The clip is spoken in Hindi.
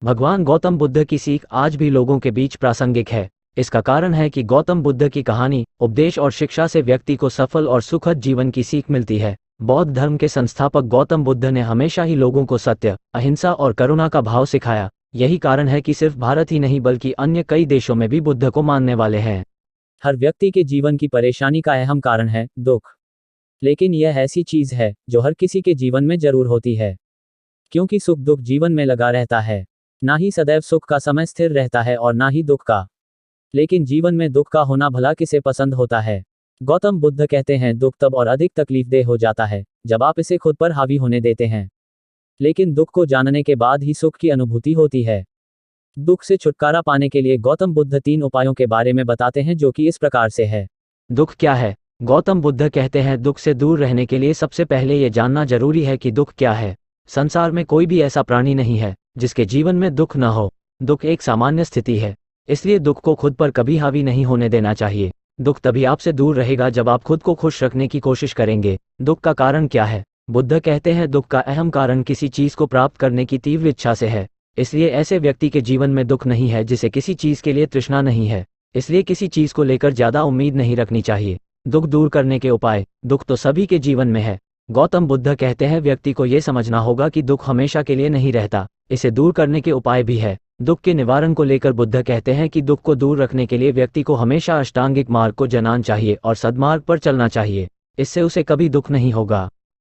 भगवान गौतम बुद्ध की सीख आज भी लोगों के बीच प्रासंगिक है। इसका कारण है कि गौतम बुद्ध की कहानी, उपदेश और शिक्षा से व्यक्ति को सफल और सुखद जीवन की सीख मिलती है। बौद्ध धर्म के संस्थापक गौतम बुद्ध ने हमेशा ही लोगों को सत्य, अहिंसा और करुणा का भाव सिखाया। यही कारण है कि सिर्फ भारत ही नहीं बल्कि अन्य कई देशों में भी बुद्ध को मानने वाले हैं। हर व्यक्ति के जीवन की परेशानी का अहम कारण है दुख। लेकिन यह ऐसी चीज है जो हर किसी के जीवन में जरूर होती है, क्योंकि सुख दुख जीवन में लगा रहता है। ना ही सदैव सुख का समय स्थिर रहता है और ना ही दुख का। लेकिन जीवन में दुख का होना भला किसे पसंद होता है। गौतम बुद्ध कहते हैं दुख तब और अधिक तकलीफदेह हो जाता है जब आप इसे खुद पर हावी होने देते हैं। लेकिन दुख को जानने के बाद ही सुख की अनुभूति होती है। दुख से छुटकारा पाने के लिए गौतम बुद्ध 3 उपायों के बारे में बताते हैं जो कि इस प्रकार से है। दुख क्या है? गौतम बुद्ध कहते हैं दुख से दूर रहने के लिए सबसे पहले ये जानना जरूरी है कि दुख क्या है। संसार में कोई भी ऐसा प्राणी नहीं है जिसके जीवन में दुख न हो। दुख एक सामान्य स्थिति है, इसलिए दुख को खुद पर कभी हावी नहीं होने देना चाहिए। दुख तभी आपसे दूर रहेगा जब आप खुद को खुश रखने की कोशिश करेंगे। दुख का कारण क्या है? बुद्ध कहते हैं दुख का अहम कारण किसी चीज को प्राप्त करने की तीव्र इच्छा से है। इसलिए ऐसे व्यक्ति के जीवन में दुख नहीं है जिसे किसी चीज के लिए तृष्णा नहीं है। इसलिए किसी चीज को लेकर ज्यादा उम्मीद नहीं रखनी चाहिए। दुख दूर करने के उपाय। दुख तो सभी के जीवन में है। गौतम बुद्ध कहते हैं व्यक्ति को यह समझना होगा कि दुख हमेशा के लिए नहीं रहता। इसे दूर करने के उपाय भी है। दुख के निवारण को लेकर बुद्ध कहते हैं कि दुख को दूर रखने के लिए व्यक्ति को हमेशा अष्टांगिक मार्ग को जानना चाहिए और सद्मार्ग पर चलना चाहिए। इससे उसे कभी दुख नहीं होगा।